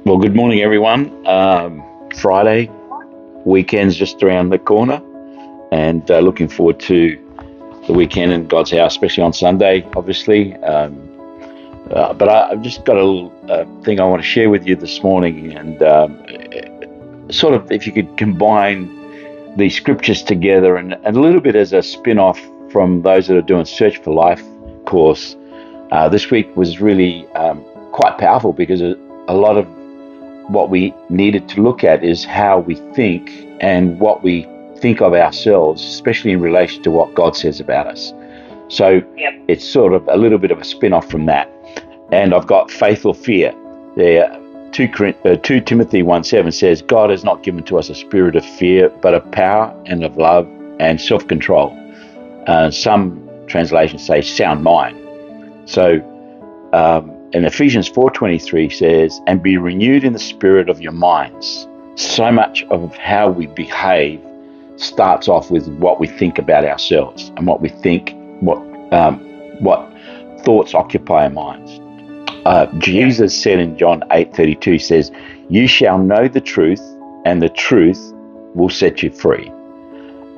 Well, good morning, everyone. Friday, weekend's just around the corner, and looking forward to the weekend in God's house, especially on Sunday, obviously. But I've just got a little thing I want to share with you this morning, and sort of if you could combine these scriptures together and a little bit as a spin-off from those that are doing Search for Life course. This week was really quite powerful because a lot of what we needed to look at is how we think and what we think of ourselves, especially in relation to what God says about us. So It's sort of a little bit of a spin-off from that. And I've got faith or fear. There, 2 Timothy 1:7 says, God has not given to us a spirit of fear, but of power and of love and self-control. Some translations say sound mind. So and Ephesians 4:23 says, and be renewed in the spirit of your minds. So much of how we behave starts off with what we think about ourselves and what we think, what thoughts occupy our minds. Jesus said in John 8:32 says, you shall know the truth and the truth will set you free.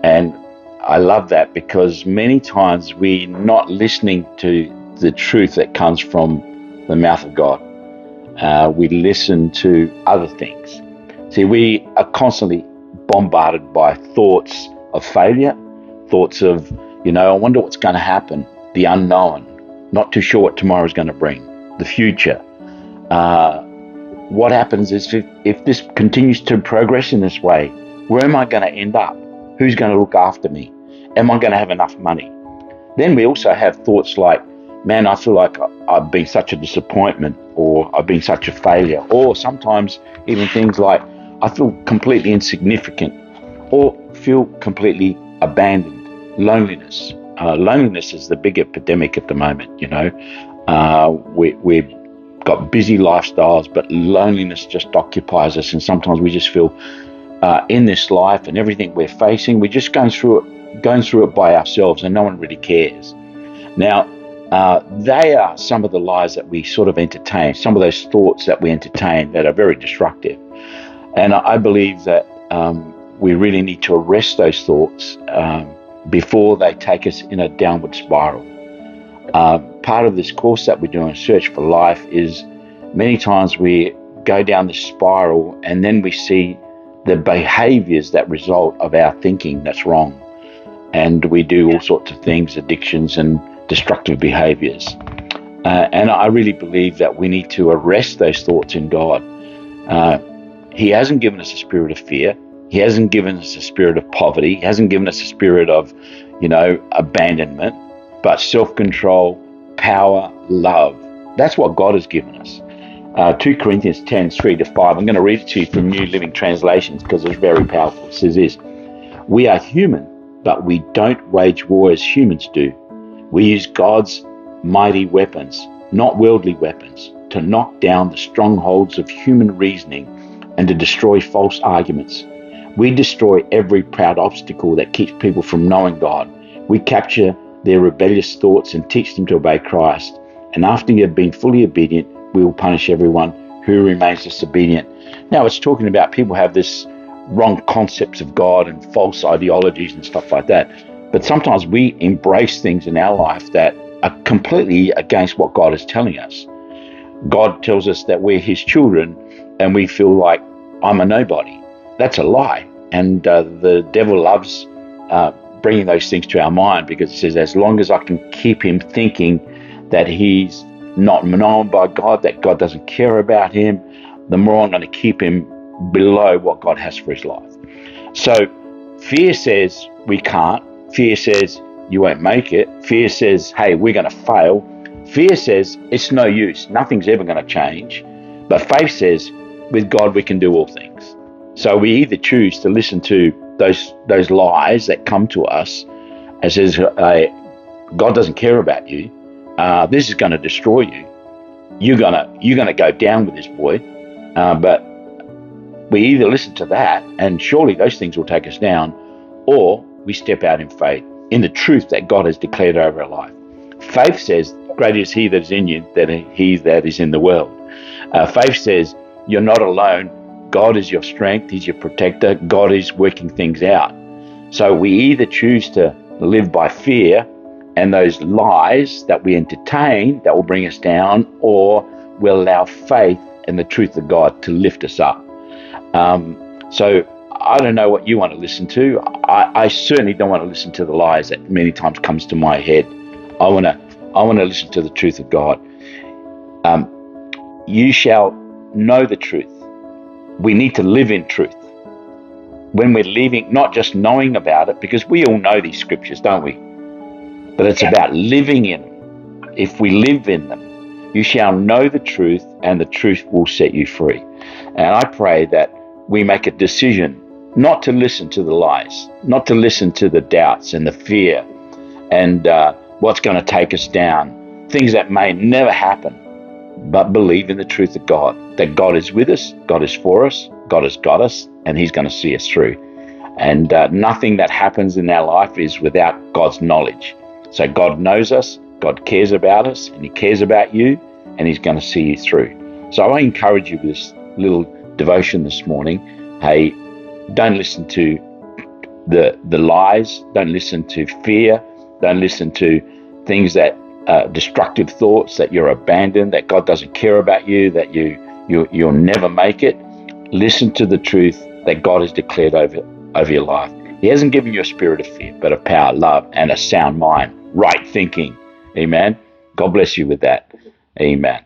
And I love that because many times we're not listening to the truth that comes from the mouth of God. We listen to other things. See, we are constantly bombarded by thoughts of failure, thoughts of, I wonder what's going to happen, the unknown, not too sure what tomorrow is going to bring, the future. What happens is if this continues to progress in this way, where am I going to end up? Who's going to look after me? Am I going to have enough money? Then we also have thoughts like, man, I feel like I've been such a disappointment, or I've been such a failure, or sometimes even things like I feel completely insignificant, or feel completely abandoned. Loneliness. Loneliness is the big epidemic at the moment, We've got busy lifestyles, but loneliness just occupies us, and sometimes we just feel in this life and everything we're facing, we're just going through it by ourselves, and no one really cares. Now, they are some of the lies that we sort of entertain, some of those thoughts that we entertain that are very destructive. And I believe that we really need to arrest those thoughts before they take us in a downward spiral. Part of this course that we're doing, Search for Life, is many times we go down this spiral and then we see the behaviors that result of our thinking that's wrong. And we do all sorts of things, addictions and destructive behaviors. And I really believe that we need to arrest those thoughts in God. He hasn't given us a spirit of fear. He hasn't given us a spirit of poverty. He hasn't given us a spirit of, abandonment, but self-control, power, love. That's what God has given us. 2 Corinthians 10:3-5. I'm going to read it to you from New Living Translations because it's very powerful. It says this: we are human, but we don't wage war as humans do. We use God's mighty weapons, not worldly weapons, to knock down the strongholds of human reasoning and to destroy false arguments. We destroy every proud obstacle that keeps people from knowing God. We capture their rebellious thoughts and teach them to obey Christ. And after you have been fully obedient, we will punish everyone who remains disobedient. Now, it's talking about people have this wrong concepts of God and false ideologies and stuff like that. But sometimes we embrace things in our life that are completely against what God is telling us. God tells us that we're his children and we feel like I'm a nobody. That's a lie. And the devil loves bringing those things to our mind because it says, as long as I can keep him thinking that he's not known by God, that God doesn't care about him, the more I'm going to keep him below what God has for his life. So fear says we can't. Fear says you won't make it. Fear says, hey, we're going to fail. Fear says it's no use. Nothing's ever going to change. But faith says with God we can do all things. So we either choose to listen to those lies that come to us and says, God doesn't care about you. This is going to destroy you. You're gonna go down with this boy. But we either listen to that, and surely those things will take us down, or we step out in faith, in the truth that God has declared over our life. Faith says, greater is he that is in you than he that is in the world. Faith says, You're not alone. God is your strength. He's your protector. God is working things out. So we either choose to live by fear and those lies that we entertain that will bring us down, or we'll allow faith and the truth of God to lift us up. So I don't know what you want to listen to. I certainly don't want to listen to the lies that many times comes to my head. I want to listen to the truth of God. You shall know the truth. We need to live in truth. When we're living, not just knowing about it, because we all know these scriptures, don't we? But it's about living in them. If we live in them, you shall know the truth, and the truth will set you free. And I pray that we make a decision not to listen to the lies, not to listen to the doubts and the fear and what's going to take us down, things that may never happen, but believe in the truth of God, that God is with us, God is for us, God has got us, and He's going to see us through. And nothing that happens in our life is without God's knowledge. So God knows us, God cares about us, and He cares about you, and He's going to see you through. So I encourage you with this little devotion this morning. Hey, don't listen to the lies, don't listen to fear, don't listen to things that destructive thoughts, that you're abandoned, that God doesn't care about you, that you'll never make it. Listen to the truth that God has declared over your life. He hasn't given you a spirit of fear, but of power, love, and a sound mind, right thinking. Amen. God bless you with that. Amen.